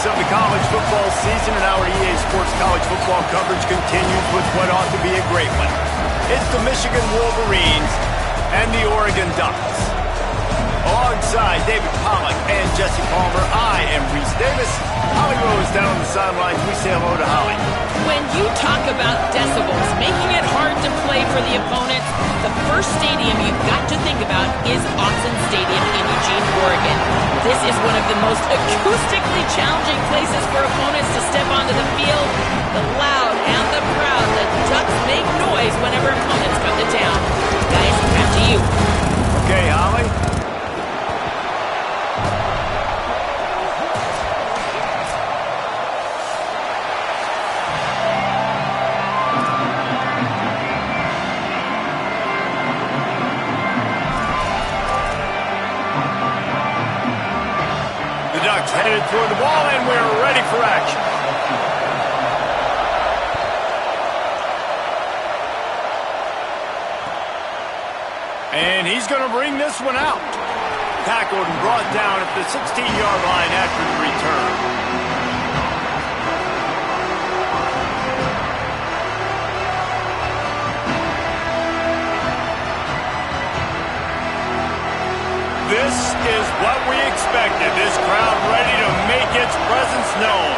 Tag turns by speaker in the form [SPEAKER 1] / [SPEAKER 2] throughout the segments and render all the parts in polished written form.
[SPEAKER 1] of the college football season, and our EA Sports college football coverage continues with what ought to be a great one. It's the Michigan Wolverines and the Oregon Ducks. Alongside David Pollack and Jesse Palmer, I am Reese Davis. Holly Rose down on the sidelines. We say hello to Holly.
[SPEAKER 2] When you talk about decibels, making it hard to play for the opponents, the first stadium you've got to think about is Autzen Stadium in Eugene, Oregon. This is one of the most acoustically challenging places for opponents to step onto the field. The loud and the proud, the Ducks make noise whenever opponents come to town. Guys, back to you.
[SPEAKER 1] Okay, Holly. Headed toward the ball, and we're ready for action. And he's going to bring this one out. Tackled and brought down at the 16-yard line after the return. This is what we expected. This crowd ready to make its presence known.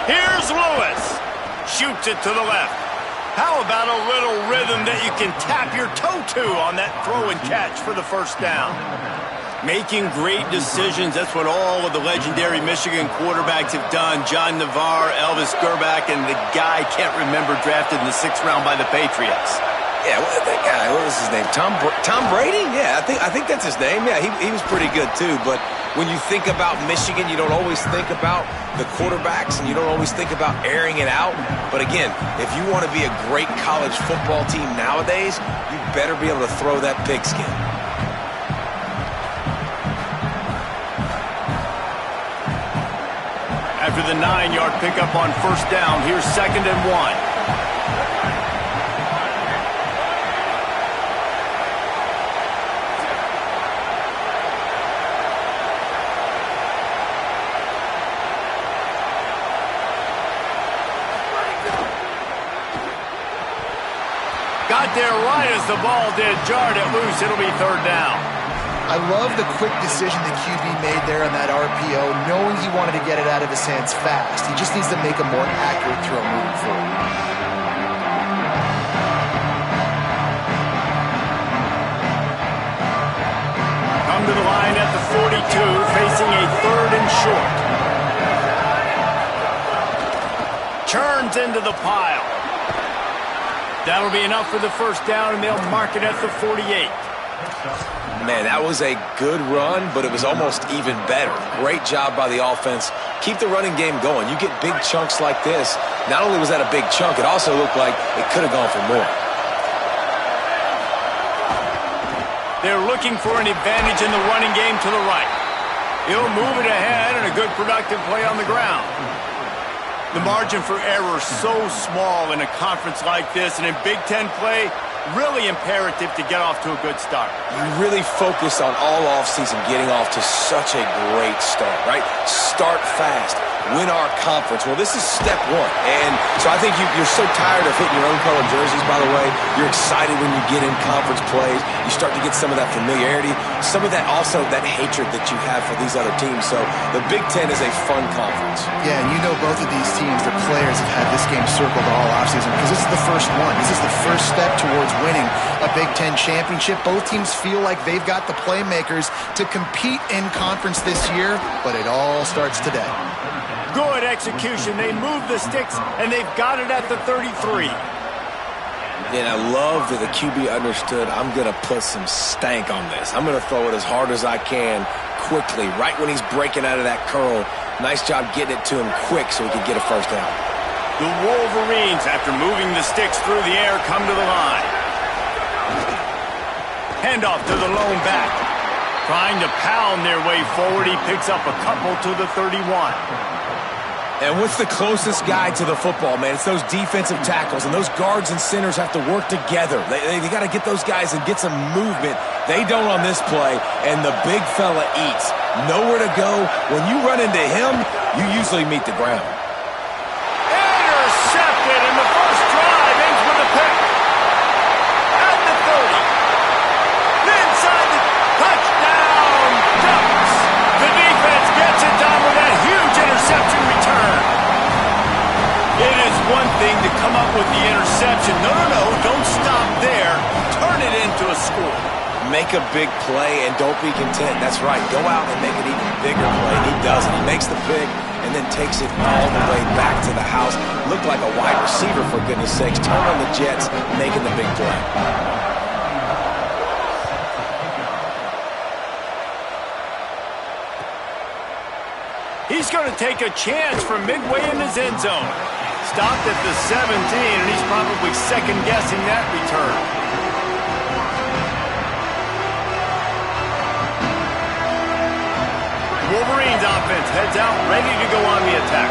[SPEAKER 1] Here's Lewis. Shoots it to the left. How about a little rhythm that you can tap your toe to on that throw and catch for the first down? Making great decisions. That's what all of the legendary Michigan quarterbacks have done. John Navarre, Elvis Gerbach, and the guy I can't remember drafted in the 6th round by the Patriots.
[SPEAKER 3] Yeah, that guy, what was his name? Tom Brady? Yeah, I think that's his name. Yeah, he was pretty good too. But when you think about Michigan, you don't always think about the quarterbacks, and you don't always think about airing it out. But again, if you want to be a great college football team nowadays, you better be able to throw that pigskin.
[SPEAKER 1] After the 9-yard pickup on first down, here's 2nd and 1. Got there right as the ball did. Jarred it loose. It'll be 3rd down.
[SPEAKER 4] I love the quick decision the QB made there on that RPO, knowing he wanted to get it out of his hands fast. He just needs to make a more accurate throw moving forward.
[SPEAKER 1] Come to the line at the 42, facing a 3rd and short. Churns into the pile. That'll be enough for the first down, and they'll mark it at the 48.
[SPEAKER 3] Man, that was a good run, but it was almost even better. Great job by the offense. Keep the running game going. You get big chunks like this. Not only was that a big chunk, it also looked like it could have gone for more.
[SPEAKER 1] They're looking for an advantage in the running game to the right. He'll move it ahead, and a good productive play on the ground. The margin for error is so small in a conference like this, and in Big Ten play, really imperative to get off to a good start.
[SPEAKER 3] You really focus on all offseason getting off to such a great start, right? Start fast. Win our conference. Well, this is step 1. And so I think you're so tired of hitting your own colored jerseys, by the way. You're excited when you get in conference plays. You start to get some of that familiarity, some of that also, that hatred that you have for these other teams. So the Big Ten is a fun conference.
[SPEAKER 4] Yeah, and you know both of these teams, the players have had this game circled all offseason because this is the first one. This is the first step towards winning a Big Ten championship. Both teams feel like they've got the playmakers to compete in conference this year, but it all starts today.
[SPEAKER 1] Good execution. They move the sticks, and they've got it at the 33.
[SPEAKER 3] And I love that the QB understood, I'm going to put some stank on this. I'm going to throw it as hard as I can quickly, right when he's breaking out of that curl. Nice job getting it to him quick so he could get a first down.
[SPEAKER 1] The Wolverines, after moving the sticks through the air, come to the line. Handoff to the lone back. Trying to pound their way forward. He picks up a couple to the 31.
[SPEAKER 3] And what's the closest guy to the football, man? It's those defensive tackles, and those guards and centers have to work together. They got to get those guys and get some movement. They don't on this play, and the big fella eats. Nowhere to go. When you run into him, you usually meet the ground.
[SPEAKER 1] Intercepted, and the first drive ends with a pick. At the 30. Inside the touchdown. Ducks. The defense gets it done with that huge interception return. It is one thing to come up with the interception. No, don't stop there. Turn it into a score.
[SPEAKER 3] Make a big play and don't be content. That's right. Go out and make an even bigger play. And he does it. He makes the pick and then takes it all the way back to the house. Looked like a wide receiver, for goodness sakes. Turn on the Jets, making the big play.
[SPEAKER 1] He's going to take a chance from midway in his end zone. Stopped at the 17, and he's probably second-guessing that return. Wolverines offense heads out, ready to go on the attack.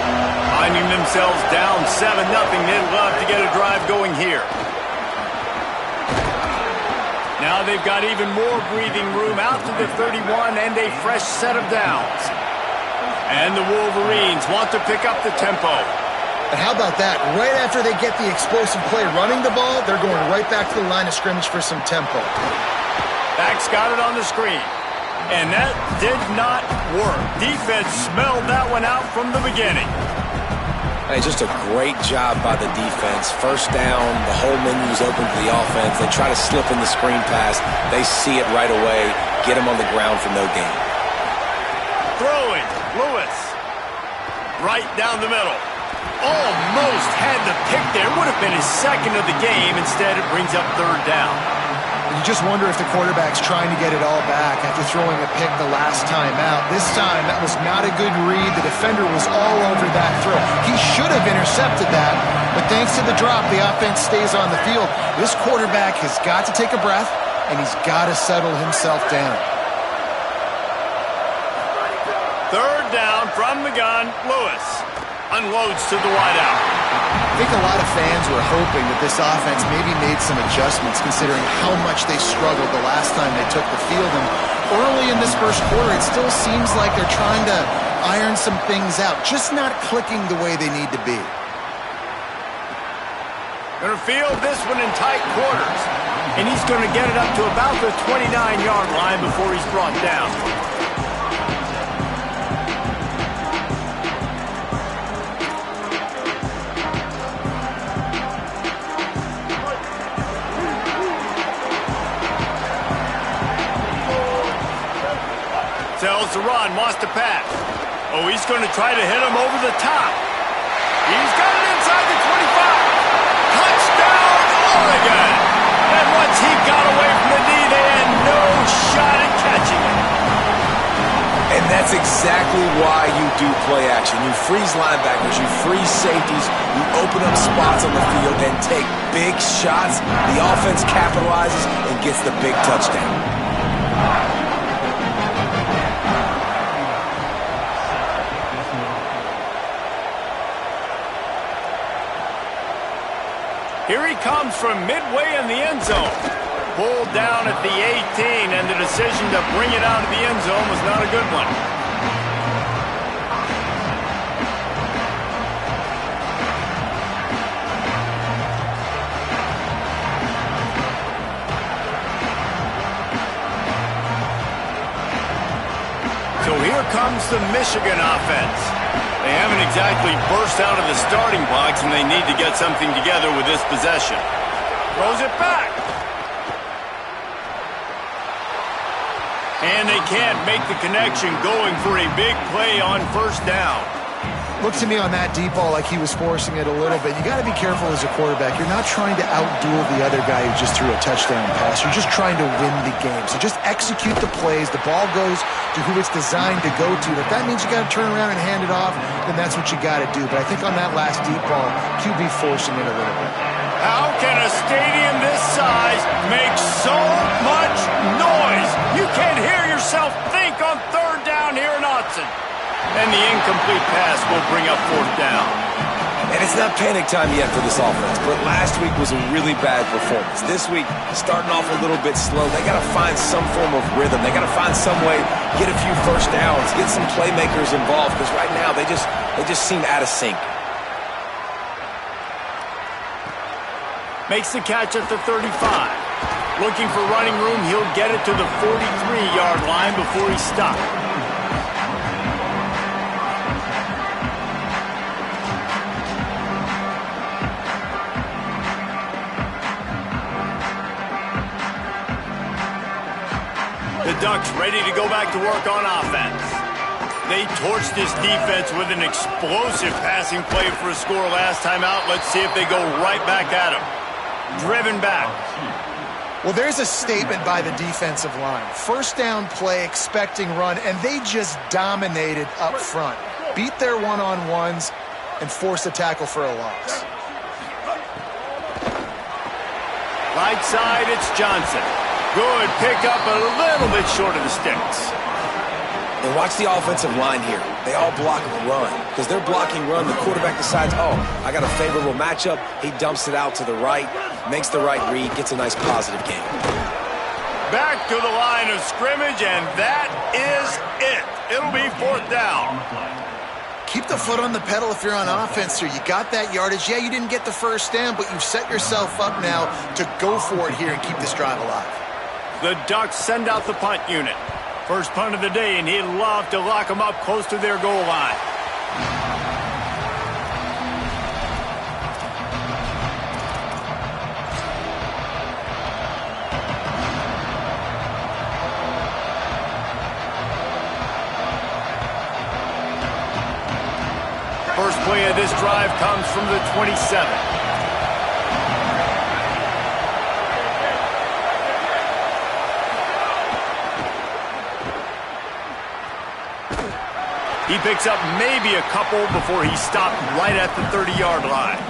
[SPEAKER 1] Finding themselves down 7-0, they'd love to get a drive going here. Now they've got even more breathing room out to the 31 and a fresh set of downs. And the Wolverines want to pick up the tempo.
[SPEAKER 4] And how about that? Right after they get the explosive play running the ball, they're going right back to the line of scrimmage for some tempo.
[SPEAKER 1] Back's got it on the screen. And that did not work. Defense smelled that one out from the beginning.
[SPEAKER 3] Hey, just a great job by the defense. First down, the whole menu is open to the offense. They try to slip in the screen pass. They see it right away. Get him on the ground for no gain.
[SPEAKER 1] Throwing, Lewis. Right down the middle. Almost had the pick there. Would have been his second of the game. Instead, it brings up third down.
[SPEAKER 4] You just wonder if the quarterback's trying to get it all back after throwing a pick the last time out. This time, that was not a good read. The defender was all over that throw. He should have intercepted that, but thanks to the drop, the offense stays on the field. This quarterback has got to take a breath, and he's got to settle himself down.
[SPEAKER 1] Third down from the gun, Lewis. Unloads to the wideout.
[SPEAKER 4] I think a lot of fans were hoping that this offense maybe made some adjustments considering how much they struggled the last time they took the field. And early in this first quarter, it still seems like they're trying to iron some things out, just not clicking the way they need to be.
[SPEAKER 1] Going to field this one in tight quarters. And he's going to get it up to about the 29-yard line before he's brought down. Tells to run, wants to pass. Oh, he's going to try to hit him over the top. He's got it inside the 25. Touchdown, Oregon! And once he got away from the knee, they had no shot at catching it.
[SPEAKER 3] And that's exactly why you do play action. You freeze linebackers, you freeze safeties, you open up spots on the field and take big shots. The offense capitalizes and gets the big touchdown.
[SPEAKER 1] Here he comes from midway in the end zone. Pulled down at the 18, and the decision to bring it out of the end zone was not a good one. So here comes the Michigan offense. They haven't exactly burst out of the starting blocks, and they need to get something together with this possession. Throws it back. And they can't make the connection, going for a big play on first down.
[SPEAKER 4] Looked to me on that deep ball like he was forcing it a little bit. You got to be careful as a quarterback. You're not trying to outduel the other guy who just threw a touchdown pass. You're just trying to win the game. So just execute the plays. The ball goes to who it's designed to go to. If that means you got to turn around and hand it off, then that's what you got to do. But I think on that last deep ball, QB forcing it a little bit.
[SPEAKER 1] How can a stadium this size make so much noise? You can't hear yourself think on third down here in Autzen. And the incomplete pass will bring up fourth down.
[SPEAKER 3] And it's not panic time yet for this offense, but last week was a really bad performance. This week, starting off a little bit slow. They got to find some form of rhythm. They got to find some way, get a few first downs, get some playmakers involved, because right now they just seem out of sync.
[SPEAKER 1] Makes the catch at the 35. Looking for running room, he'll get it to the 43-yard line before he's stopped. The Ducks ready to go back to work on offense. They torched this defense with an explosive passing play for a score last time out. Let's see if they go right back at him. Driven back.
[SPEAKER 4] Well, there's a statement by the defensive line. First down play, expecting run, and they just dominated up front. Beat their one-on-ones and forced a tackle for a loss.
[SPEAKER 1] Right side, it's Johnson. Good pickup, a little bit short of the sticks.
[SPEAKER 3] And watch the offensive line here. They all block run. Because they're blocking run, the quarterback decides, oh, I got a favorable matchup. He dumps it out to the right, makes the right read, gets a nice positive gain.
[SPEAKER 1] Back to the line of scrimmage, and that is it. It'll be fourth down.
[SPEAKER 4] Keep the foot on the pedal if you're on offense here. You got that yardage. Yeah, you didn't get the first down, but you've set yourself up now to go for it here and keep this drive alive.
[SPEAKER 1] The Ducks send out the punt unit. First punt of the day, and he'd love to lock them up close to their goal line. First play of this drive comes from the 27. He picks up maybe a couple before he's stopped right at the 30-yard line.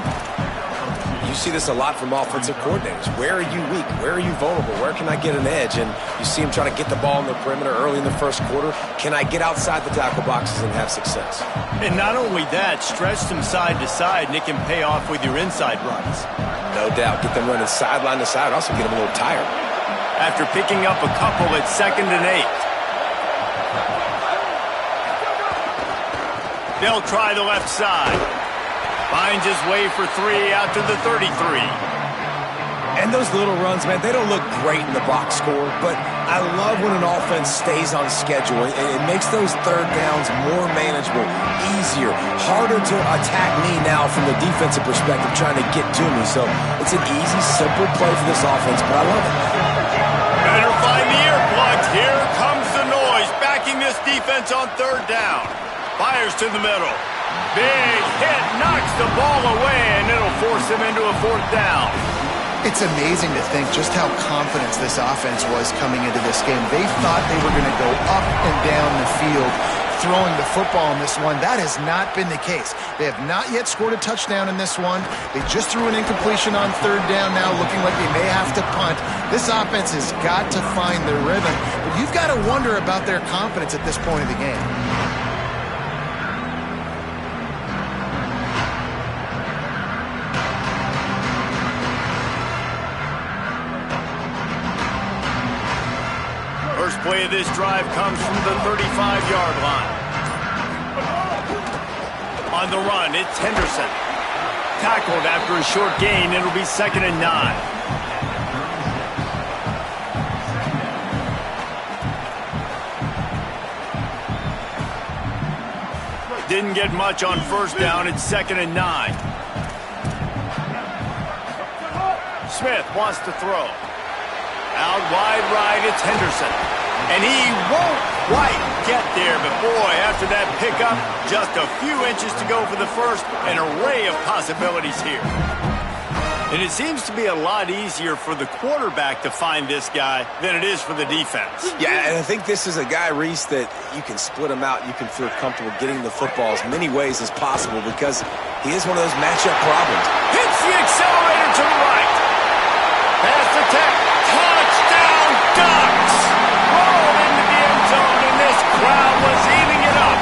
[SPEAKER 3] You see this a lot from offensive coordinators. Where are you weak? Where are you vulnerable? Where can I get an edge? And you see him trying to get the ball in the perimeter early in the first quarter. Can I get outside the tackle boxes and have success?
[SPEAKER 1] And not only that, stretch them side to side, and it can pay off with your inside runs.
[SPEAKER 3] No doubt. Get them running sideline to side. Also get them a little tired.
[SPEAKER 1] After picking up a couple at 2nd and 8. They'll try the left side. Finds his way for 3 out to the 33.
[SPEAKER 3] And those little runs, man, they don't look great in the box score, but I love when an offense stays on schedule. It makes those third downs more manageable, easier, harder to attack me now from the defensive perspective trying to get to me. So it's an easy, simple play for this offense, but I love it.
[SPEAKER 1] Better find the earplugs. Here comes the noise, backing this defense on third down. Fires to the middle. Big hit, knocks the ball away, and it'll force him into a fourth down.
[SPEAKER 4] It's amazing to think just how confident this offense was coming into this game. They thought they were going to go up and down the field throwing the football in this one. That has not been the case. They have not yet scored a touchdown in this one. They just threw an incompletion on third down now, looking like they may have to punt. This offense has got to find their rhythm. But you've got to wonder about their confidence at this point of the game.
[SPEAKER 1] First play of this drive comes from the 35-yard line. On the run, it's Henderson. Tackled after a short gain. It'll be 2nd and 9. Didn't get much on first down. It's 2nd and 9. Smith wants to throw. Out wide right, it's Henderson. And he won't quite get there, but boy, after that pickup, just a few inches to go for the first. An array of possibilities here. And it seems to be a lot easier for the quarterback to find this guy than it is for the defense.
[SPEAKER 3] Yeah, and I think this is a guy, Reese, that you can split him out. You can feel comfortable getting the football as many ways as possible because he is one of those matchup problems.
[SPEAKER 1] Hits the accelerator to the right. Pass the tech. Touchdown, Ducks! Rolled into the end zone, and this crowd was eating it up.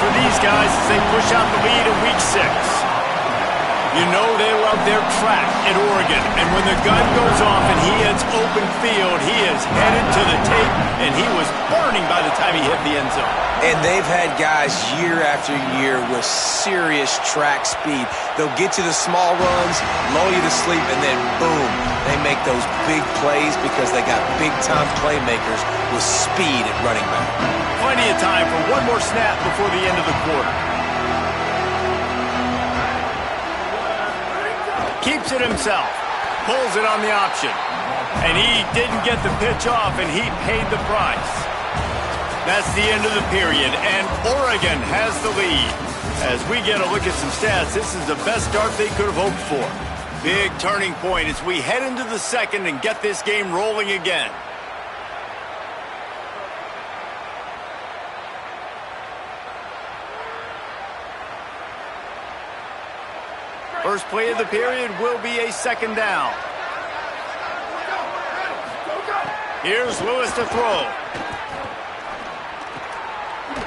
[SPEAKER 1] for these guys as they push out the lead in Week 6. You know they love their track at Oregon, and when the gun goes off and he hits open field, he is headed to the tape, and he was burning by the time he hit the end zone.
[SPEAKER 3] And they've had guys year after year with serious track speed. They'll get you the small runs, lull you to sleep, and then boom, they make those big plays because they got big-time playmakers with speed at running back.
[SPEAKER 1] Plenty of time for one more snap before the end of the quarter. Keeps it himself, pulls it on the option, and he didn't get the pitch off, and he paid the price. That's the end of the period, and Oregon has the lead. As we get a look at some stats, this is the best start they could have hoped for. Big turning point as we head into the second and get this game rolling again. First play of the period will be a second down. Here's Lewis to throw.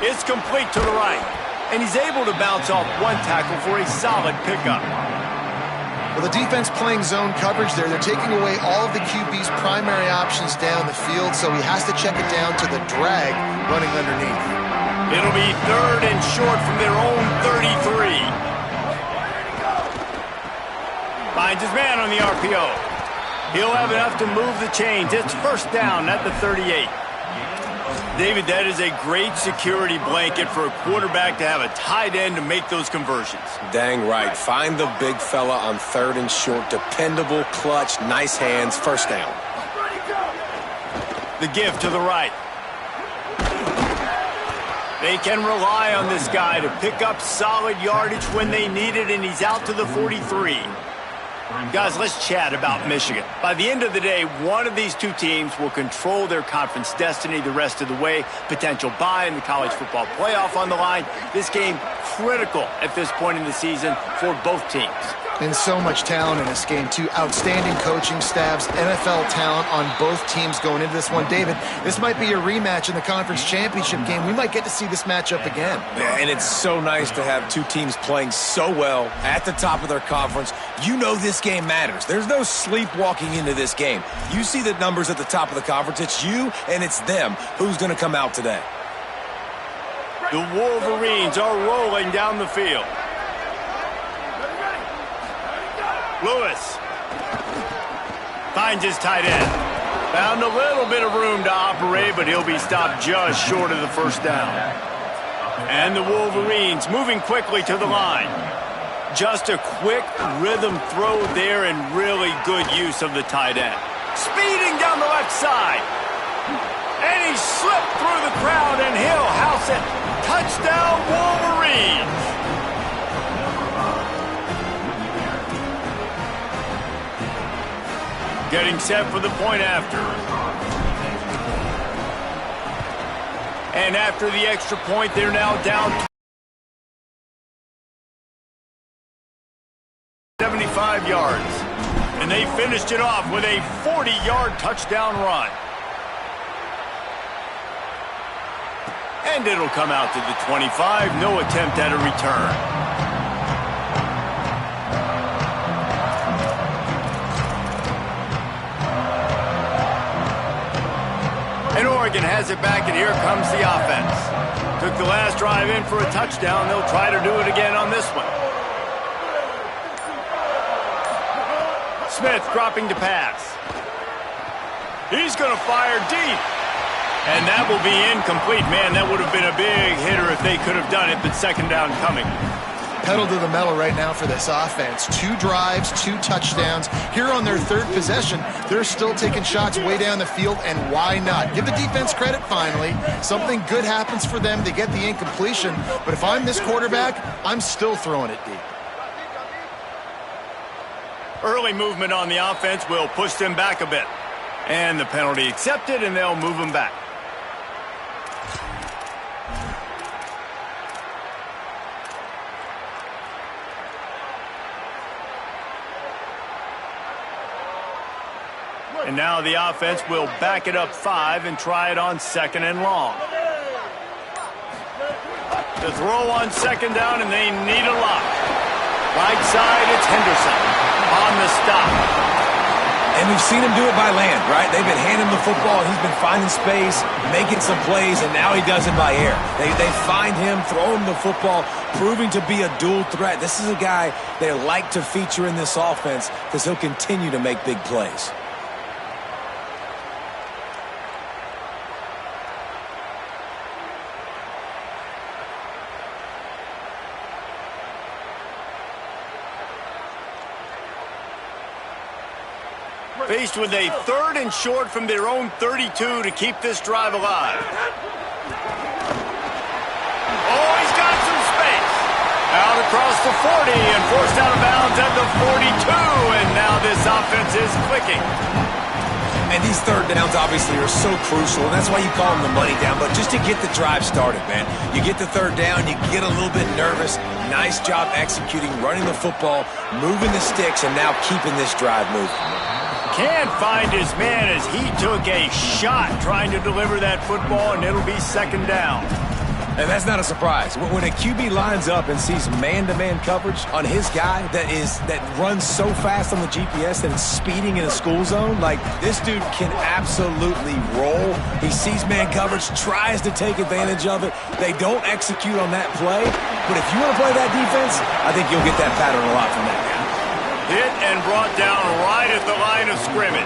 [SPEAKER 1] It's complete to the right, and he's able to bounce off one tackle for a solid pickup.
[SPEAKER 4] Well, the defense playing zone coverage there. They're taking away all of the QB's primary options down the field, so he has to check it down to the drag running underneath.
[SPEAKER 1] It'll be third and short from their own 33. Finds his man on the RPO. He'll have enough to move the chains. It's first down at the 38. David, that is a great security blanket for a quarterback to have a tight end to make those conversions.
[SPEAKER 3] Dang right. Find the big fella on third and short. Dependable, clutch, nice hands, first down.
[SPEAKER 1] The give to the right. They can rely on this guy to pick up solid yardage when they need it, and he's out to the 43. Guys, let's chat about Michigan. By the end of the day, one of these two teams will control their conference destiny the rest of the way. Potential bye in the college football playoff on the line. This game critical at this point in the season for both teams.
[SPEAKER 4] And so much talent in this game, too. Outstanding coaching staffs, NFL talent on both teams going into this one. David, this might be a rematch in the conference championship game. We might get to see this matchup again.
[SPEAKER 3] Yeah, and it's so nice to have two teams playing so well at the top of their conference. You know this game matters. There's no sleepwalking into this game. You see the numbers at the top of the conference. It's you and it's them. Who's going to come out today?
[SPEAKER 1] The Wolverines are rolling down the field. Lewis finds his tight end. Found a little bit of room to operate, but he'll be stopped just short of the first down. And the Wolverines moving quickly to the line. Just a quick rhythm throw there and really good use of the tight end. Speeding down the left side. And he slipped through the crowd, and he'll house it. Touchdown, Wolverines. Getting set for the point after. And after the extra point, they're now down 75 yards. And they finished it off with a 40-yard touchdown run. And it'll come out to the 25. No attempt at a return. And Oregon has it back, and here comes the offense. Took the last drive in for a touchdown. They'll try to do it again on this one. Smith dropping to pass. He's going to fire deep. And that will be incomplete. Man, that would have been a big hitter if they could have done it, but second down coming.
[SPEAKER 4] Pedal to the metal right now for this offense. 2 drives, 2 touchdowns. Here on their third possession, they're still taking shots way down the field, and why not? Give the defense credit finally. Something good happens for them. They get the incompletion, but if I'm this quarterback, I'm still throwing it deep.
[SPEAKER 1] Early movement on the offense will push them back a bit. And the penalty accepted, and they'll move them back. And now the offense will back it up 5 and try it on second and long. The throw on second down, and they need a lot. Right side, it's Henderson on the stop.
[SPEAKER 3] And we've seen him do it by land, right? They've been handing him the football. He's been finding space, making some plays, and now he does it by air. They find him, throw him the football, proving to be a dual threat. This is a guy they like to feature in this offense because he'll continue to make big plays.
[SPEAKER 1] Faced with a 3rd and short from their own 32 to keep this drive alive. Oh, he's got some space. Out across the 40 and forced out of bounds at the 42. And now this offense is clicking.
[SPEAKER 3] And these third downs obviously are so crucial, and that's why you call them the money down. But just to get the drive started, man, you get the third down, you get a little bit nervous. Nice job executing, running the football, moving the sticks, and now keeping this drive moving.
[SPEAKER 1] Can't find his man as he took a shot trying to deliver that football, and it'll be second down.
[SPEAKER 3] And that's not a surprise. When a QB lines up and sees man-to-man coverage on his guy that runs so fast on the GPS that it's speeding in a school zone, like this dude can absolutely roll. He sees man coverage, tries to take advantage of it. They don't execute on that play. But if you want to play that defense, I think you'll get that pattern a lot from that guy.
[SPEAKER 1] Hit and brought down right at the line of scrimmage.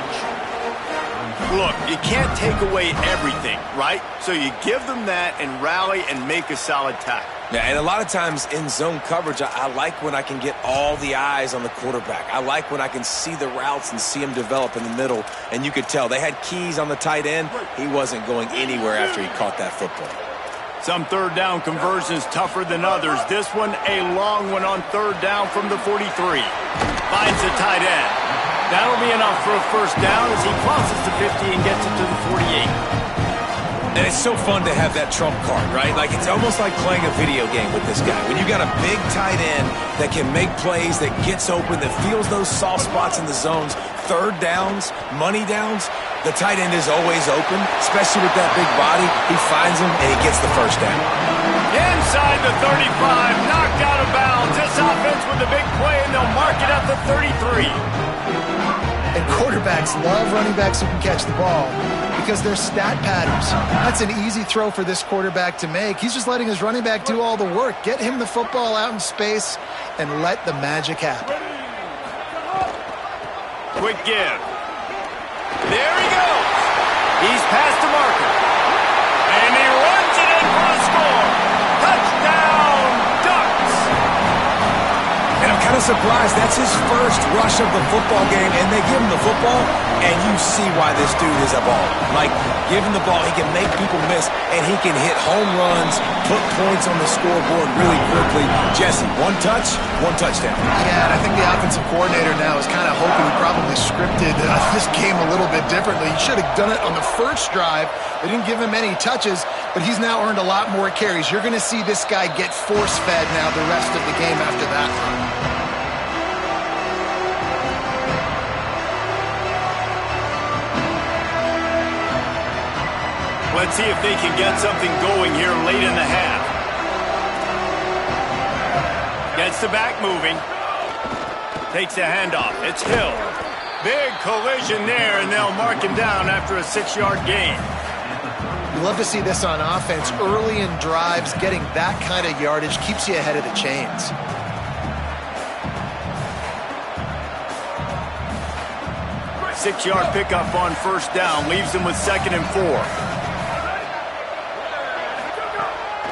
[SPEAKER 1] Look, you can't take away everything, right? So you give them that and rally and make a solid tackle.
[SPEAKER 3] Yeah, and a lot of times in zone coverage, I like when I can get all the eyes on the quarterback. I like when I can see the routes and see him develop in the middle. And you could tell they had keys on the tight end. He wasn't going anywhere after he caught that football.
[SPEAKER 1] Some third down conversions tougher than others. This one, a long one on third down from the 43. Finds the tight end. That'll be enough for a first down as he crosses the 50 and gets it to the 48.
[SPEAKER 3] And it's so fun to have that trump card, right? Like it's almost like playing a video game with this guy. When you got a big tight end that can make plays, that gets open, that feels those soft spots in the zones, third downs, money downs, the tight end is always open, especially with that big body. He finds him, and he gets the first down.
[SPEAKER 1] Inside the 35, knocked out of bounds. This offense with a big play, and they'll mark it at the 33.
[SPEAKER 4] And quarterbacks love running backs who can catch the ball because they're stat patterns. That's an easy throw for this quarterback to make. He's just letting his running back do all the work. Get him the football out in space and let the magic happen.
[SPEAKER 1] Quick give. There he goes. He's past the marker. And he runs it in for a score. Touchdown, Ducks.
[SPEAKER 3] And I'm kind of surprised. That's his first rush of the football game, and they give him the football, and you see why this dude is a baller. Like, give him the ball, he can make people miss, and he can hit home runs, put points on the scoreboard really quickly. Jesse, one touch, one touchdown.
[SPEAKER 4] Yeah, and I think the offensive coordinator now is kind of hoping he probably scripted this game a little bit differently. He should have done it on the first drive. They didn't give him any touches, but he's now earned a lot more carries. You're going to see this guy get force-fed now the rest of the game after that.
[SPEAKER 1] Let's see if they can get something going here late in the half. Gets the back moving. Takes the handoff. It's Hill. Big collision there, and they'll mark him down after a 6-yard gain.
[SPEAKER 4] You love to see this on offense. Early in drives, getting that kind of yardage keeps you ahead of the chains.
[SPEAKER 1] Six-yard pickup on first down. Leaves them with 2nd and 4.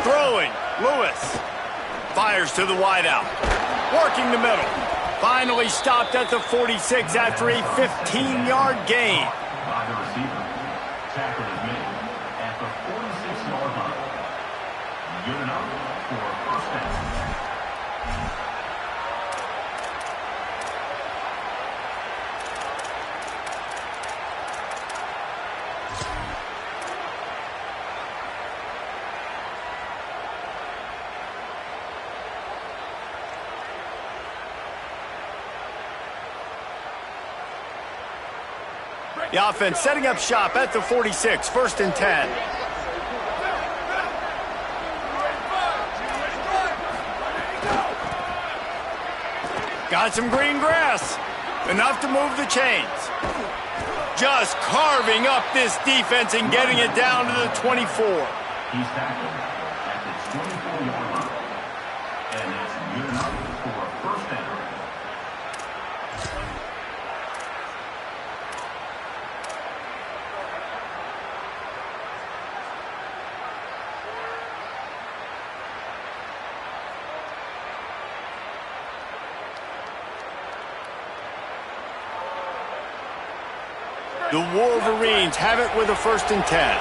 [SPEAKER 1] Throwing. Lewis. Fires to the wideout. Working the middle. Finally stopped at the 46 after a 15-yard gain.
[SPEAKER 5] By the receiver. Tackle is made at the 46-yard line. Good enough for a first down.
[SPEAKER 1] The offense setting up shop at the 46, 1st and 10. Got some green grass. Enough to move the chains. Just carving up this defense and getting it down to the 24.
[SPEAKER 5] He's tackled at the 24-yard line. And that's good enough for a first down.
[SPEAKER 1] The Wolverines have it with a 1st and 10.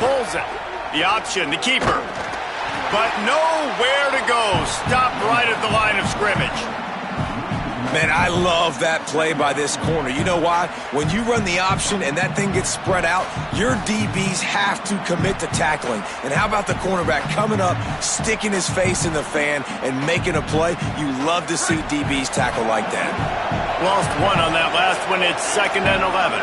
[SPEAKER 1] Pulls it. The option, the keeper. But nowhere to go. Stopped right at the line of scrimmage.
[SPEAKER 3] Man, I love that play by this corner. You know why? When you run the option and that thing gets spread out, your DBs have to commit to tackling. And how about the cornerback coming up, sticking his face in the fan, and making a play? You love to see DBs tackle like that.
[SPEAKER 1] Lost one on that last one. It's 2nd and 11.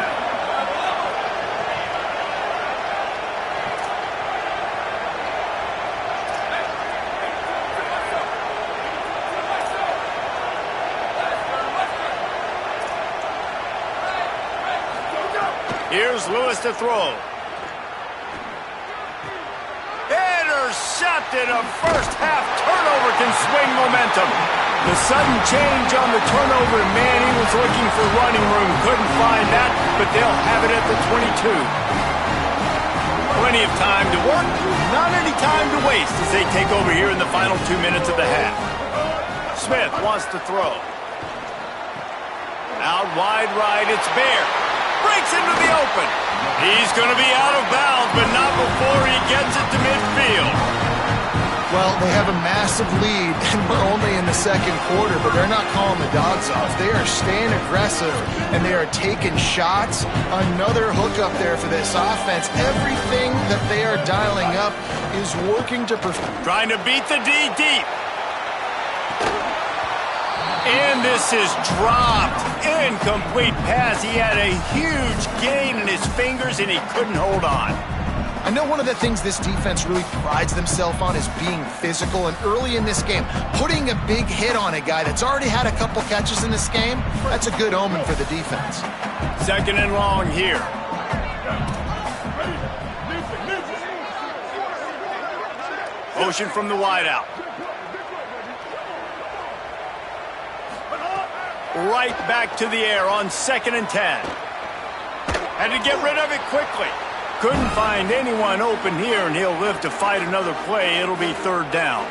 [SPEAKER 1] Here's Lewis to throw. Intercepted. A first-half turnover can swing momentum. The sudden change on the turnover, man, he was looking for running room. Couldn't find that, but they'll have it at the 22. Plenty of time to work, not any time to waste as they take over here in the final 2 minutes of the half. Smith wants to throw. Out wide right, it's Bear. Breaks into the open. He's going to be out of bounds, but not before he gets it to midfield.
[SPEAKER 4] Well, they have a massive lead, and we're only in the 2nd quarter, but they're not calling the dogs off. They are staying aggressive, and they are taking shots. Another hook up there for this offense. Everything that they are dialing up is working to perfection.
[SPEAKER 1] Trying to beat the D deep. And this is dropped. Incomplete pass. He had a huge gain in his fingers, and he couldn't hold on.
[SPEAKER 4] I know one of the things this defense really prides themselves on is being physical, and early in this game, putting a big hit on a guy that's already had a couple catches in this game, that's a good omen for the defense.
[SPEAKER 1] 2nd and long here. Motion from the wideout. Right back to the air on 2nd and 10. Had to get rid of it quickly. Couldn't find anyone open here, and he'll live to fight another play. It'll be 3rd down.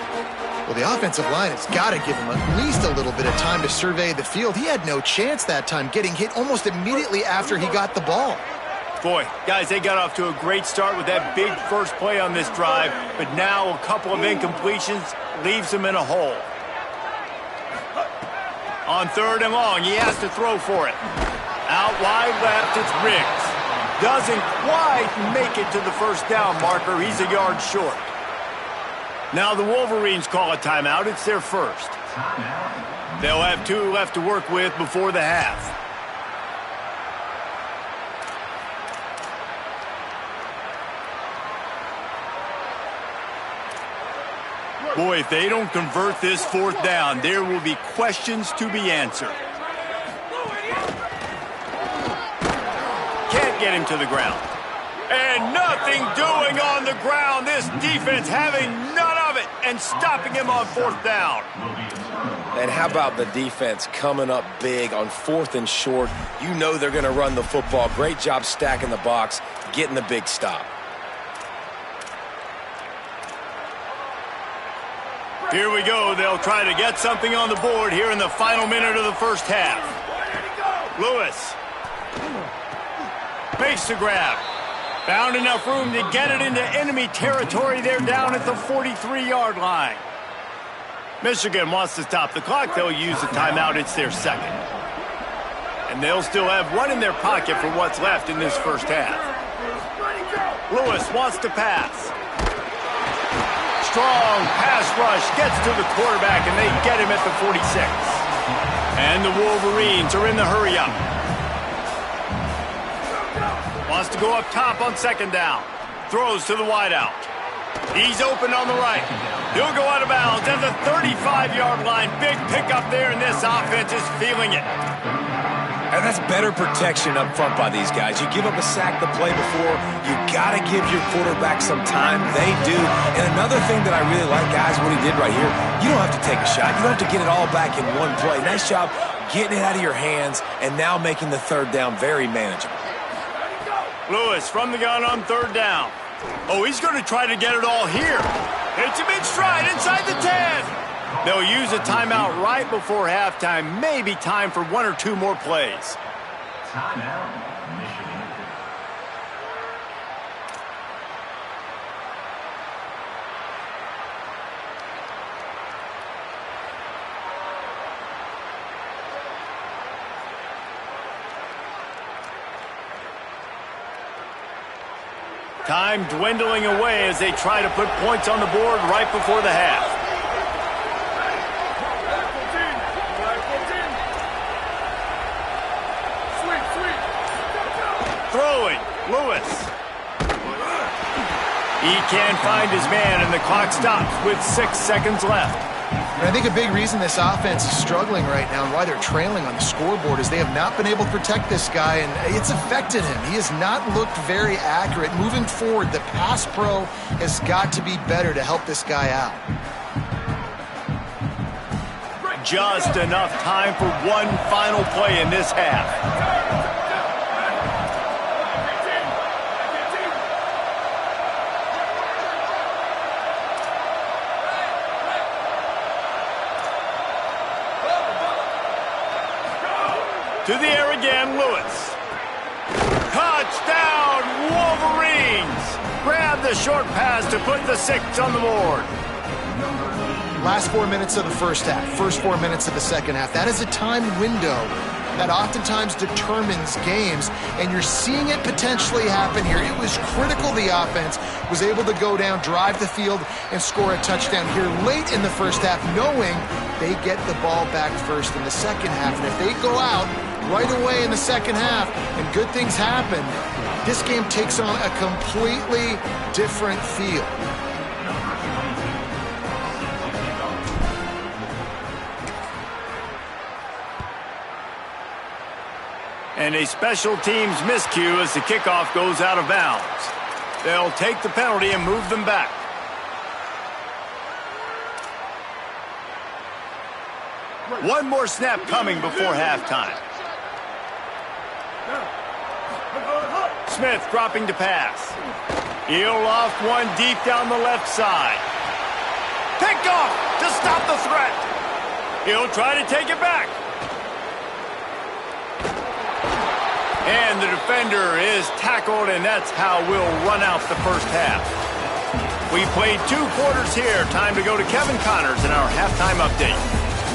[SPEAKER 4] Well, the offensive line has got to give him at least a little bit of time to survey the field. He had no chance that time, getting hit almost immediately after he got the ball.
[SPEAKER 1] Boy, guys, they got off to a great start with that big first play on this drive, but now a couple of incompletions leaves them in a hole. On 3rd and long, he has to throw for it. Out wide left, it's Riggs. Doesn't quite make it to the 1st down marker. He's a yard short. Now the Wolverines call a timeout. It's their 1st. They'll have 2 left to work with before the half. Boy, if they don't convert this 4th down, there will be questions to be answered. Can't get him to the ground. And nothing doing on the ground. This defense having none of it and stopping him on 4th down.
[SPEAKER 3] And how about the defense coming up big on 4th and short? You know they're going to run the football. Great job stacking the box, getting the big stop.
[SPEAKER 1] Here we go. They'll try to get something on the board here in the final minute of the 1st half. Lewis makes the grab. Found enough room to get it into enemy territory. They're down at the 43-yard line. Michigan wants to stop the clock. They'll use the timeout. It's their 2nd. And they'll still have 1 in their pocket for what's left in this 1st half. Lewis wants to pass. Strong pass rush gets to the quarterback, and they get him at the 46. And the Wolverines are in the hurry-up. Wants to go up top on 2nd down. Throws to the wideout. He's open on the right. He'll go out of bounds at the 35-yard line. Big pickup there, and this offense is feeling it.
[SPEAKER 3] And that's better protection up front by these guys. You give up a sack the play before, you got to give your quarterback some time. They do. And another thing that I really like, guys, what he did right here, you don't have to take a shot. You don't have to get it all back in one play. Nice job getting it out of your hands and now making the third down very manageable.
[SPEAKER 1] Lewis from the gun on third down. Oh, he's going to try to get it all here. It's a big stride inside the 10. They'll use a timeout right before halftime. Maybe time for one or two more plays.
[SPEAKER 5] Timeout, Michigan.
[SPEAKER 1] Time dwindling away as they try to put points on the board right before the half. Throwing, Lewis. He can't find his man, and the clock stops with 6 seconds left.
[SPEAKER 4] And I think a big reason this offense is struggling right now and why they're trailing on the scoreboard is they have not been able to protect this guy, and it's affected him. He has not looked very accurate. Moving forward, the pass pro has got to be better to help this guy out.
[SPEAKER 1] Just enough time for one final play in this half. To the air again, Lewis. Touchdown, Wolverines! Grab the short pass to put the 6 on the board.
[SPEAKER 4] Last 4 minutes of the first half, first 4 minutes of the second half. That is a time window that oftentimes determines games, and you're seeing it potentially happen here. It was critical the offense was able to go down, drive the field, and score a touchdown here late in the first half, knowing they get the ball back first in the second half. And if they go out right away in the second half and good things happen, this game takes on a completely different feel.
[SPEAKER 1] And a special teams miscue as the kickoff goes out of bounds. They'll take the penalty and move them back. One more snap coming before halftime. Smith dropping to pass. He'll loft one deep down the left side. Picked off to stop the threat. He'll try to take it back. And the defender is tackled, and that's how we'll run out the first half. We played 2 quarters here. Time to go to Kevin Connors in our halftime update.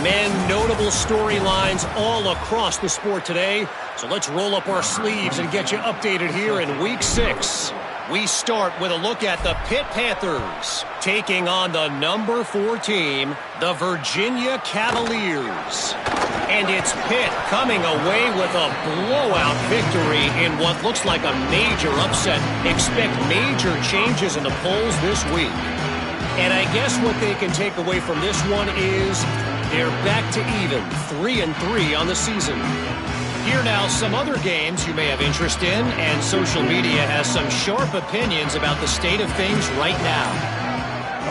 [SPEAKER 6] Men, notable storylines all across the sport today. So let's roll up our sleeves and get you updated here in Week 6. We start with a look at the Pitt Panthers taking on the number 4 team, the Virginia Cavaliers. And it's Pitt coming away with a blowout victory in what looks like a major upset. Expect major changes in the polls this week. And I guess what they can take away from this one is they're back to even, 3-3 on the season. Here now, some other games you may have interest in, and social media has some sharp opinions about the state of things right now.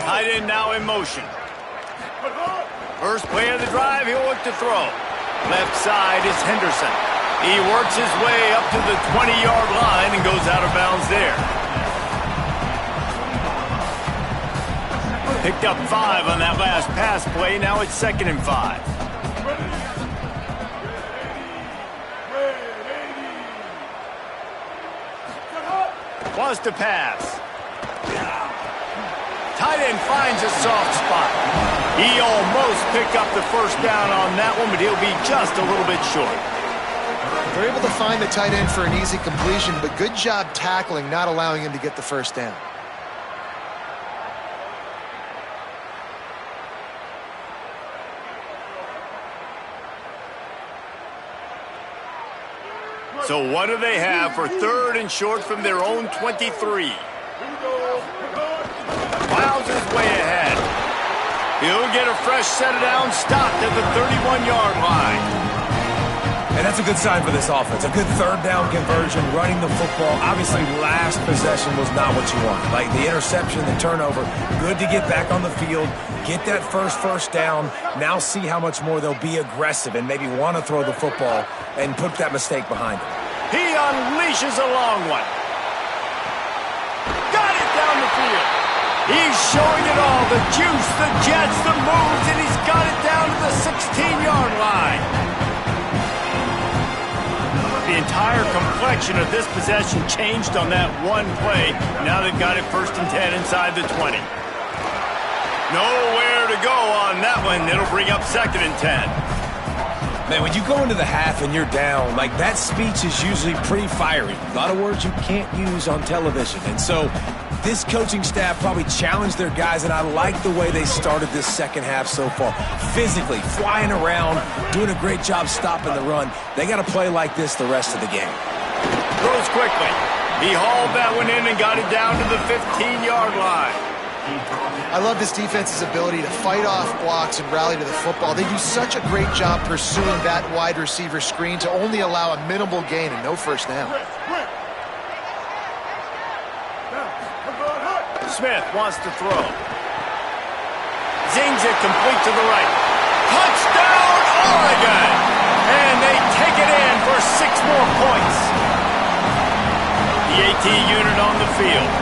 [SPEAKER 1] Tight end now in motion. First play of the drive, he'll look to throw. Left side is Henderson. He works his way up to the 20-yard line and goes out of bounds there. Picked up 5 on that last pass play. Now it's 2nd and 5. Wants to pass. Tight end finds a soft spot. He almost picked up the first down on that one, but he'll be just a little bit short.
[SPEAKER 4] They're able to find the tight end for an easy completion, but good job tackling, not allowing him to get the first down.
[SPEAKER 1] So what do they have for 3rd and short from their own 23? Miles is way ahead. He'll get a fresh set down, stopped at the 31-yard line.
[SPEAKER 3] And that's a good sign for this offense. A good third down conversion, running the football. Obviously, last possession was not what you wanted. Like the interception, the turnover. Good to get back on the field, get that first down. Now see how much more they'll be aggressive and maybe want to throw the football and put that mistake behind them.
[SPEAKER 1] He unleashes a long one. Got it down the field. He's showing it all. The juice, the jets, the moves, and he's got it down to the 16-yard line. The entire complexion of this possession changed on that one play. Now they've got it 1st and 10 inside the 20. Nowhere to go on that one. It'll bring up 2nd and 10.
[SPEAKER 3] Man, when you go into the half and you're down, like that speech is usually pretty fiery. A lot of words you can't use on television. And so this coaching staff probably challenged their guys, and I like the way they started this second half so far. Physically, flying around, doing a great job stopping the run. They got to play like this the rest of the game.
[SPEAKER 1] Throws quickly. He hauled that one in and got it down to the 15-yard line.
[SPEAKER 4] I love this defense's ability to fight off blocks and rally to the football. They do such a great job pursuing that wide receiver screen to only allow a minimal gain and no first down.
[SPEAKER 1] Smith wants to throw. Zings it complete to the right. Touchdown, Oregon! And they take it in for 6 more points. The AT unit on the field.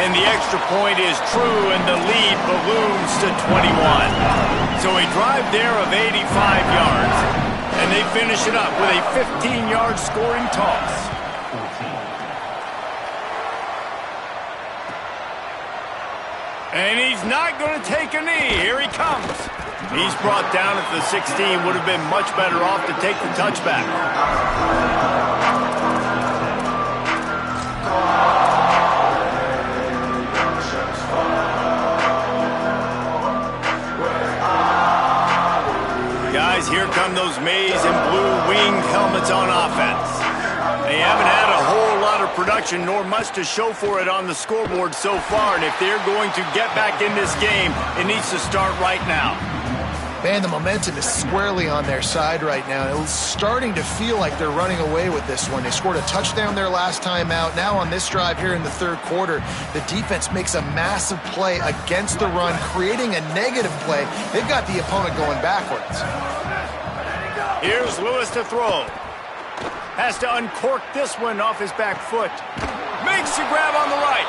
[SPEAKER 1] And the extra point is true, and the lead balloons to 21. So a drive there of 85 yards, and they finish it up with a 15-yard scoring toss. And he's not going to take a knee. Here he comes. He's brought down at the 16. Would have been much better off to take the touchback. Guys, here come those maize and blue winged helmets on offense. They haven't had a whole lot of production nor much to show for it on the scoreboard so far, and if they're going to get back in this game, it needs to start right now.
[SPEAKER 4] Man, the momentum is squarely on their side right now. It's starting to feel like they're running away with this one. They scored a touchdown their last time out. Now on this drive here in the 3rd quarter, the defense makes a massive play against the run, creating a negative play. They've got the opponent going backwards.
[SPEAKER 1] Here's Lewis to throw. Has to uncork this one off his back foot. Makes the grab on the right.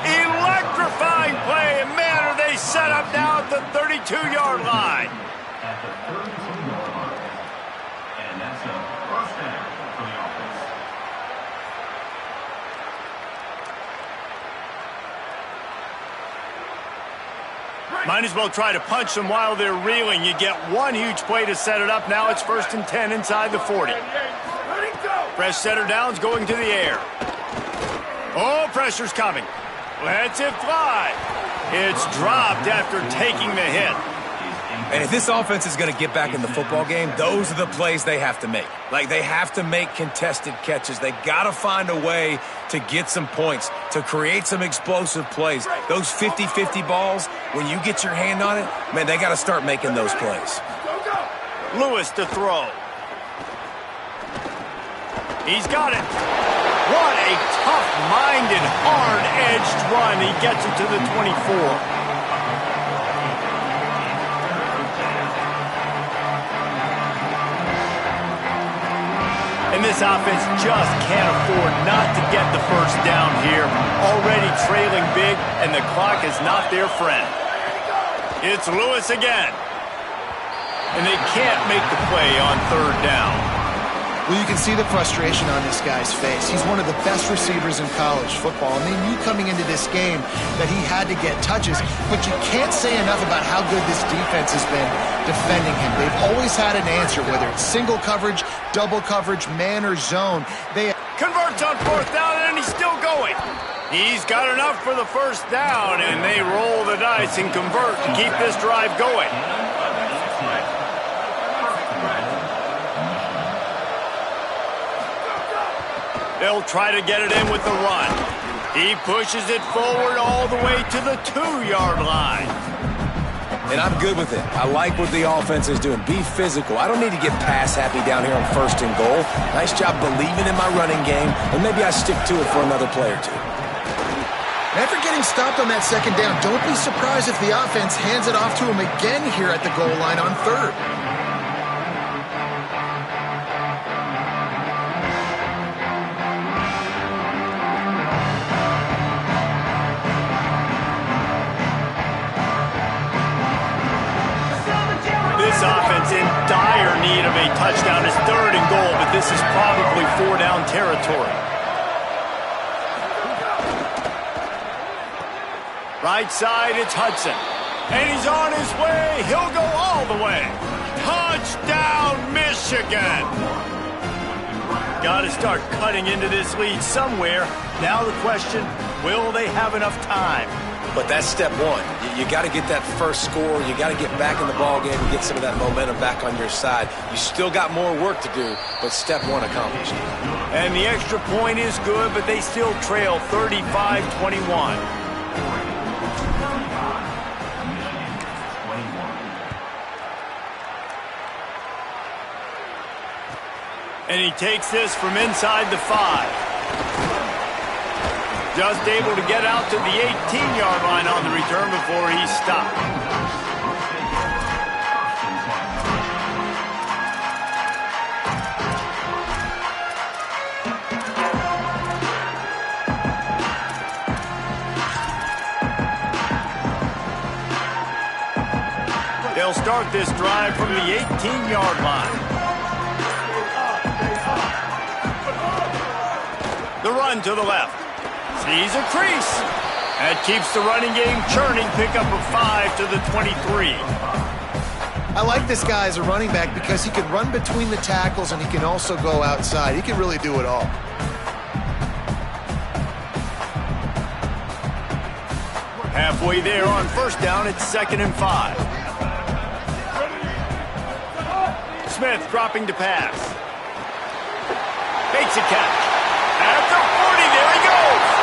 [SPEAKER 1] Electrifying play, and man, are they set up now at the 32-yard line.
[SPEAKER 5] At the 32-yard line. And that's a first down for the offense.
[SPEAKER 1] Might as well try to punch them while they're reeling. You get one huge play to set it up. Now it's 1st and 10 inside the 40. Fresh setter downs going to the air. Oh, pressure's coming. Lets it fly. It's dropped after taking the hit.
[SPEAKER 3] And if this offense is going to get back in the football game, those are the plays they have to make. Like, they have to make contested catches. They got to find a way to get some points, to create some explosive plays. Those 50-50 balls, when you get your hand on it, man, they got to start making those plays.
[SPEAKER 1] Lewis to throw. He's got it. What a tough-minded, hard-edged run. He gets it to the 24. And this offense just can't afford not to get the first down here. Already trailing big, and the clock is not their friend. It's Lewis again. And they can't make the play on 3rd down.
[SPEAKER 4] Well, you can see the frustration on this guy's face. He's one of the best receivers in college football, and they knew coming into this game that he had to get touches, but you can't say enough about how good this defense has been defending him. They've always had an answer, whether it's single coverage, double coverage, man, or zone. They
[SPEAKER 1] converts on 4th down, and he's still going. He's got enough for the first down, and they roll the dice and convert to keep this drive going. They'll try to get it in with the run. He pushes it forward all the way to the 2-yard line.
[SPEAKER 3] And I'm good with it. I like what the offense is doing. Be physical. I don't need to get pass happy down here on 1st and goal. Nice job believing in my running game, and maybe I stick to it for another play or two.
[SPEAKER 4] After getting stopped on that 2nd down, don't be surprised if the offense hands it off to him again here at the goal line on 3rd.
[SPEAKER 1] This offense in dire need of a touchdown is 3rd and goal, but this is probably 4-down territory. Right side, it's Hudson. And he's on his way. He'll go all the way. Touchdown, Michigan! Got to start cutting into this lead somewhere. Now the question, will they have enough time?
[SPEAKER 3] But that's step one. You got to get that first score. You got to get back in the ball game and get some of that momentum back on your side. You still got more work to do, but step one accomplished.
[SPEAKER 1] And the extra point is good, but they still trail 35-21. And he takes this from inside the 5. Just able to get out to the 18-yard line on the return before he's stopped. They'll start this drive from the 18-yard line. The run to the left. Sees a crease. That keeps the running game churning. Pickup of 5 to the 23.
[SPEAKER 4] I like this guy as a running back because he can run between the tackles and he can also go outside. He can really do it all.
[SPEAKER 1] Halfway there on 1st down, it's 2nd and 5. Smith dropping to pass. Makes a catch. At the 40, there he goes.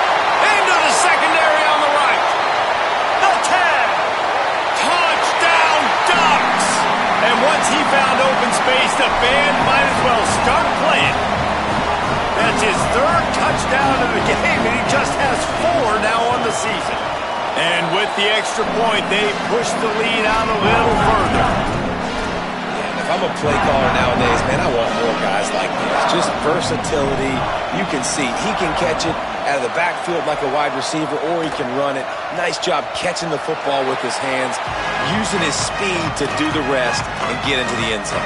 [SPEAKER 1] Into the secondary on the right. The 10. Touchdown, Ducks. And once he found open space, the band might as well start playing. That's his 3rd touchdown of the game, and he just has 4 now on the season. And with the extra point, they push the lead out a little further.
[SPEAKER 3] If I'm a play caller nowadays, man, I want more guys like this. Just versatility. You can see he can catch it out of the backfield like a wide receiver, or he can run it. Nice job catching the football with his hands, using his speed to do the rest and get into the end zone.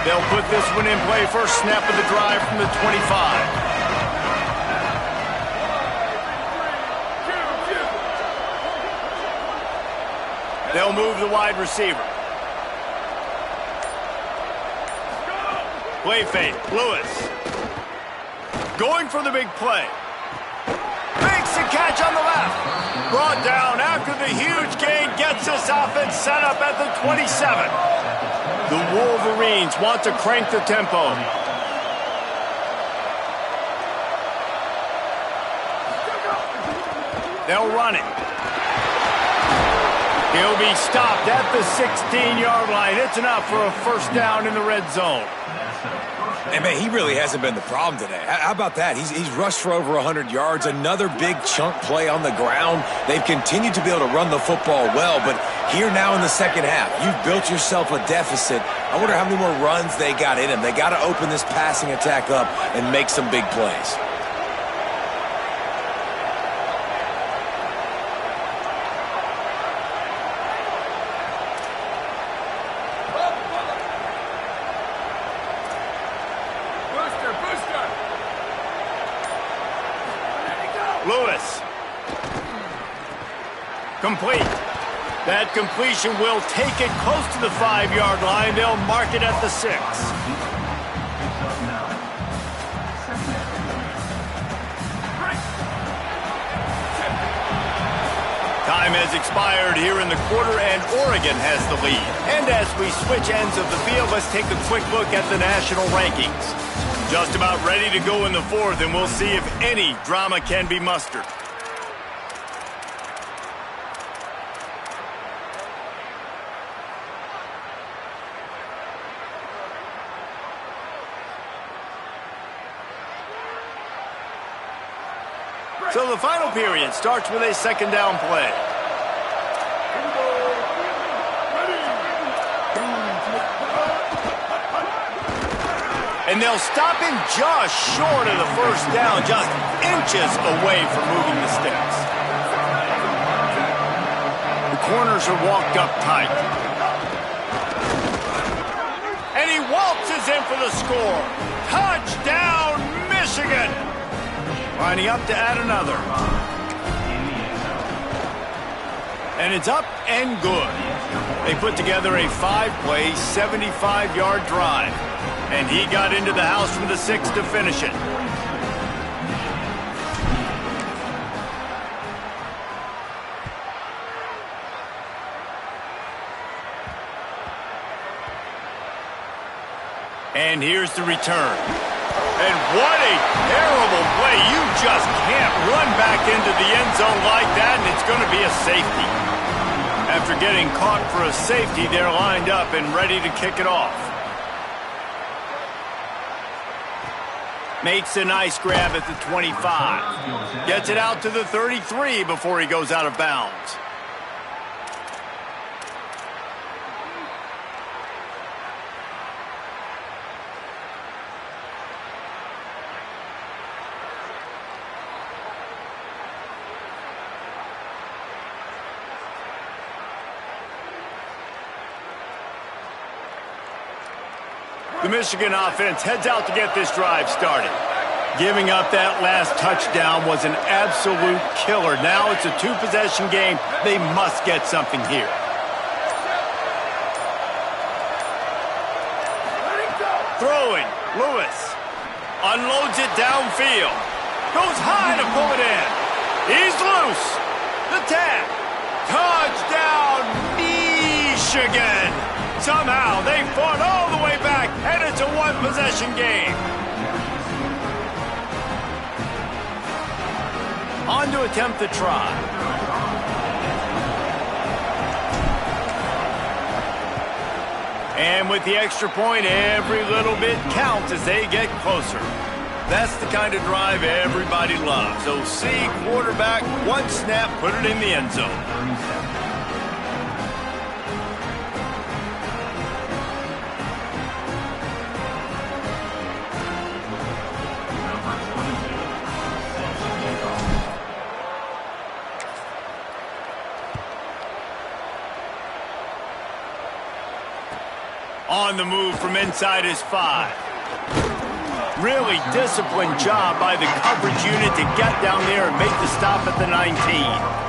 [SPEAKER 1] They'll put this one in play. First snap of the drive from the 25. They'll move the wide receiver. Play fake. Lewis. Going for the big play. Makes the catch on the left. Brought down after the huge gain. Gets this offense set up at the 27. The Wolverines want to crank the tempo. They'll run it. He'll be stopped at the 16-yard line. It's enough for a 1st down in the red zone.
[SPEAKER 3] Hey, man, he really hasn't been the problem today. How about that? He's rushed for over 100 yards, another big chunk play on the ground. They've continued to be able to run the football well, but here now in the 2nd half, you've built yourself a deficit. I wonder how many more runs they got in him. They got to open this passing attack up and make some big plays.
[SPEAKER 1] Lewis. Complete. That completion will take it close to the 5-yard line. They'll mark it at the 6. Time has expired here in the quarter, and Oregon has the lead. And as we switch ends of the field, let's take a quick look at the national rankings. Just about ready to go in the fourth, and we'll see if any drama can be mustered. So the final period starts with a second down play. And they'll stop him just short of the first down, just inches away from moving the sticks. The corners are walked up tight. And he waltzes in for the score. Touchdown, Michigan! Lining up to add another. And it's up and good. They put together a 5-play, 75-yard drive. And he got into the house from the 6 to finish it. And here's the return. And what a terrible play. You just can't run back into the end zone like that, and it's going to be a safety. After getting caught for a safety, they're lined up and ready to kick it off. Makes a nice grab at the 25. Gets it out to the 33 before he goes out of bounds. The Michigan offense heads out to get this drive started. Giving up that last touchdown was an absolute killer. Now it's a two-possession game. They must get something here. Throwing. Lewis unloads it downfield. Goes high to pull it in. He's loose. The tag. Touchdown, Michigan. Somehow they fought all the way back, and it's a one-possession game. On to attempt the try. And with the extra point, every little bit counts as they get closer. That's the kind of drive everybody loves. OC, quarterback, one snap, put it in the end zone. On the move from inside his 5. Really disciplined job by the coverage unit to get down there and make the stop at the 19.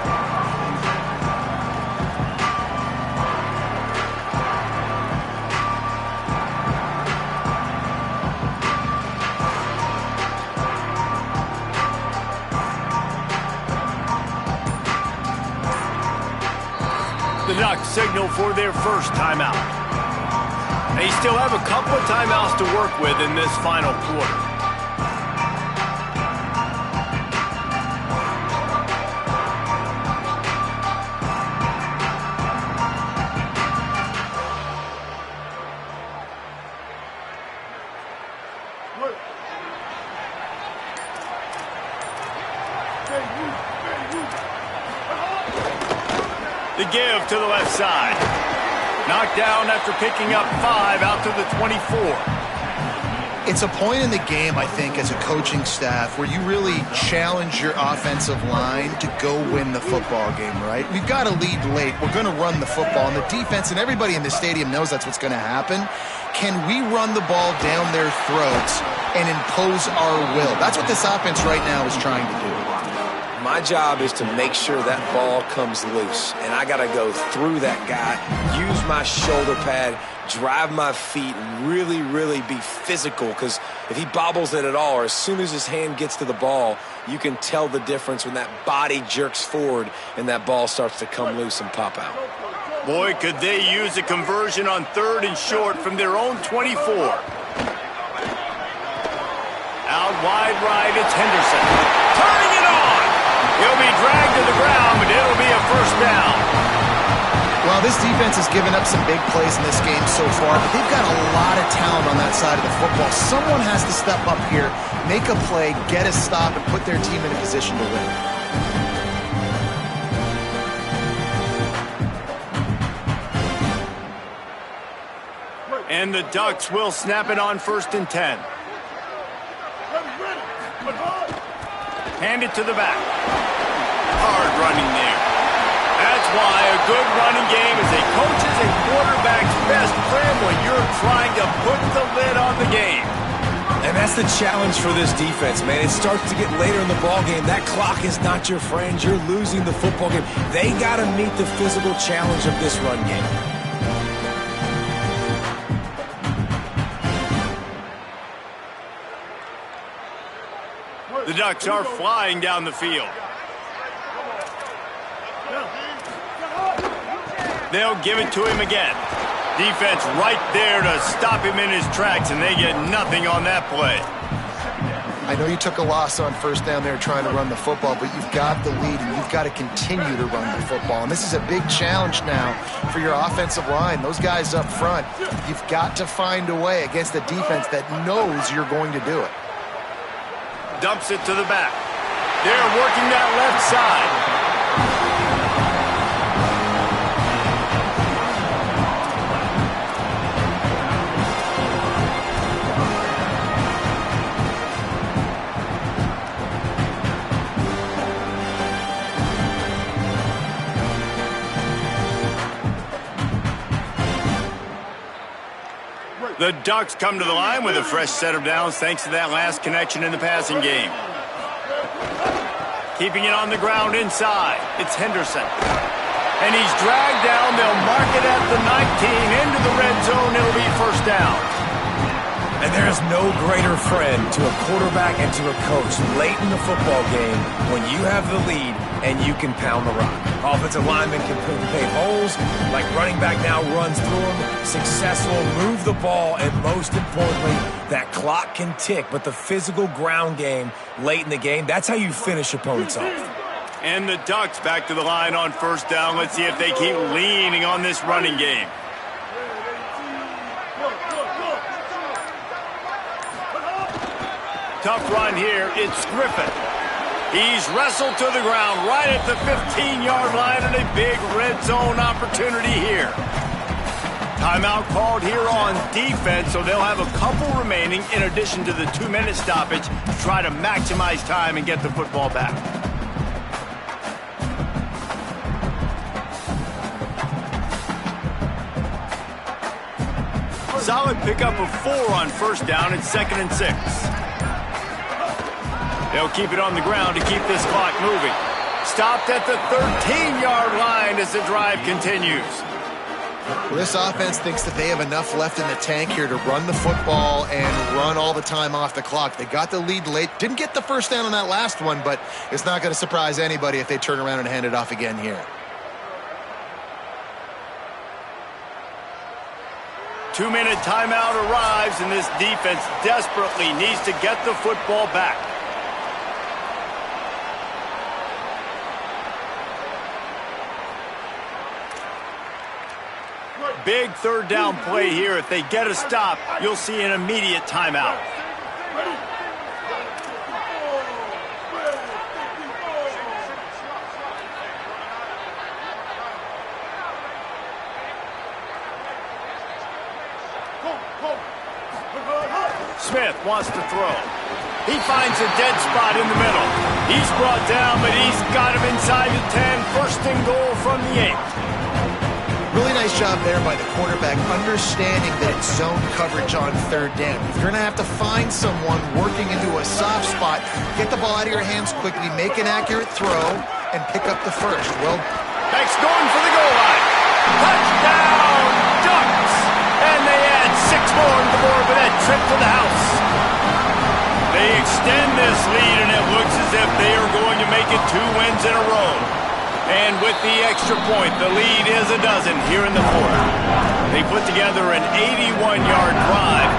[SPEAKER 1] The Ducks signal for their first timeout. They still have a couple of timeouts to work with in this final quarter. The give to the left side. Knocked down after picking up 5 out to the 24.
[SPEAKER 4] It's a point in the game, I think, as a coaching staff where you really challenge your offensive line to go win the football game, right? We've got to lead late. We're going to run the football. And the defense and everybody in the stadium knows that's what's going to happen. Can we run the ball down their throats and impose our will? That's what this offense right now is trying to do.
[SPEAKER 3] My job is to make sure that ball comes loose, and I got to go through that guy, use my shoulder pad, drive my feet, and really, really be physical, because if he bobbles it at all, or as soon as his hand gets to the ball, you can tell the difference when that body jerks forward and that ball starts to come loose and pop out.
[SPEAKER 1] Boy, could they use a conversion on 3rd and short from their own 24. Out wide right, it's Henderson. Turning it on! He'll be dragged to the ground, but it'll be a first down.
[SPEAKER 4] Well, this defense has given up some big plays in this game so far, but they've got a lot of talent on that side of the football. Someone has to step up here, make a play, get a stop, and put their team in a position to win.
[SPEAKER 1] And the Ducks will snap it on 1st and 10. Hand it to the back. Hard running there. That's why a good running game is a coach's and quarterback's best friend when you're trying to put the lid on the game.
[SPEAKER 3] And that's the challenge for this defense, man. It starts to get later in the ball game. That clock is not your friend. You're losing the football game. They got to meet the physical challenge of this run game.
[SPEAKER 1] The Ducks are flying down the field. They'll give it to him again. Defense right there to stop him in his tracks, and they get nothing on that play.
[SPEAKER 4] I know you took a loss on 1st down there trying to run the football, but you've got the lead, and you've got to continue to run the football. And this is a big challenge now for your offensive line. Those guys up front, you've got to find a way against a defense that knows you're going to do it.
[SPEAKER 1] Dumps it to the back. They're working that left side. The Ducks come to the line with a fresh set of downs thanks to that last connection in the passing game. Keeping it on the ground inside. It's Henderson. And he's dragged down. They'll mark it at the 19. Into the red zone. It'll be first down.
[SPEAKER 3] And there's no greater friend to a quarterback and to a coach late in the football game when you have the lead and you can pound the rock. Offensive linemen can pay holes, like running back now runs through them, successful, move the ball, and most importantly, that clock can tick. But the physical ground game late in the game, that's how you finish opponents off.
[SPEAKER 1] And the Ducks back to the line on 1st down. Let's see if they keep leaning on this running game. Tough run here. It's Griffin. He's wrestled to the ground right at the 15-yard line, and a big red zone opportunity here. Timeout called here on defense, so they'll have a couple remaining in addition to the 2-minute stoppage to try to maximize time and get the football back. Solid pickup of 4 on 1st down. It's 2nd and 6. They'll keep it on the ground to keep this clock moving. Stopped at the 13-yard line as the drive continues.
[SPEAKER 4] Well, this offense thinks that they have enough left in the tank here to run the football and run all the time off the clock. They got the lead late. Didn't get the first down on that last one, but it's not going to surprise anybody if they turn around and hand it off again here.
[SPEAKER 1] 2-minute timeout arrives, and this defense desperately needs to get the football back. Big 3rd down play here. If they get a stop, you'll see an immediate timeout. Smith wants to throw. He finds a dead spot in the middle. He's brought down, but he's got him inside the 10. 1st and goal from the 8.
[SPEAKER 4] Really nice job there by the quarterback, understanding that it's zone coverage on third down. If you're going to have to find someone working into a soft spot, get the ball out of your hands quickly, make an accurate throw, and pick up the first. Well,
[SPEAKER 1] Beck's going for the goal line. Touchdown, Ducks! And they add 6 more on the board with that trip to the house. They extend this lead, and it looks as if they are going to make it 2 wins in a row. And with the extra point, the lead is a dozen here in the fourth. They put together an 81-yard drive,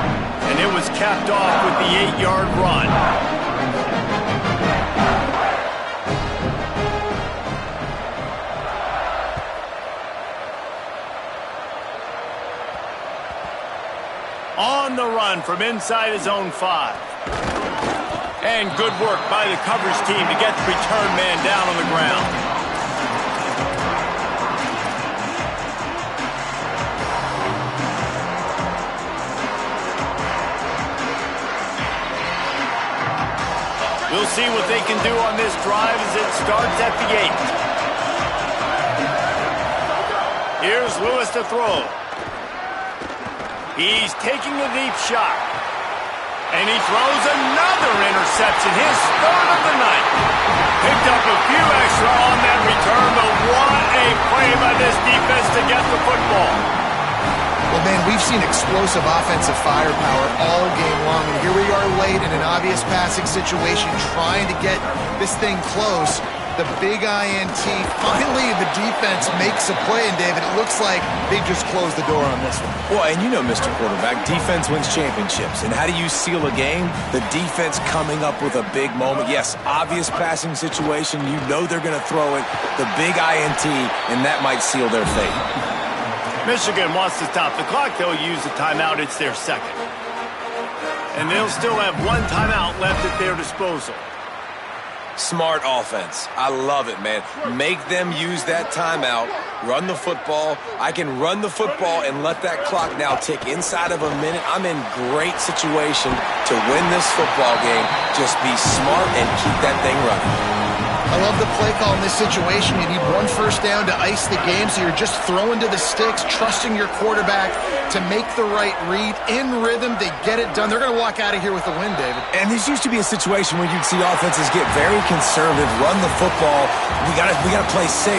[SPEAKER 1] and it was capped off with the 8-yard run. On the run from inside his own 5. And good work by the coverage team to get the return man down on the ground. We'll see what they can do on this drive as it starts at the 8. Here's Lewis to throw. He's taking a deep shot. And he throws another interception, his 3rd of the night. Picked up a few extra on that return, but what a play by this defense to get the football.
[SPEAKER 4] Well, man, we've seen explosive offensive firepower all game long, and here we are late in an obvious passing situation trying to get this thing close. The big INT. Finally, the defense makes a play, and David, it looks like they just closed the door on this one.
[SPEAKER 3] Well, and you know, Mr. Quarterback, defense wins championships. And how do you seal a game? The defense coming up with a big moment. Yes, obvious passing situation. You know they're going to throw it. The big INT, and that might seal their fate.
[SPEAKER 1] Michigan wants to stop the clock. They'll use a timeout. It's their second. And they'll still have 1 timeout left at their disposal.
[SPEAKER 3] Smart offense. I love it, man. Make them use that timeout. Run the football. I can run the football and let that clock now tick inside of a minute. I'm in great situation to win this football game. Just be smart and keep that thing running.
[SPEAKER 4] I love the play call in this situation. You need 1 first down to ice the game, so you're just throwing to the sticks, trusting your quarterback to make the right read. In rhythm, they get it done. They're going to walk out of here with a win, David.
[SPEAKER 3] And this used to be a situation where you'd see offenses get very conservative, run the football. We got to play safe.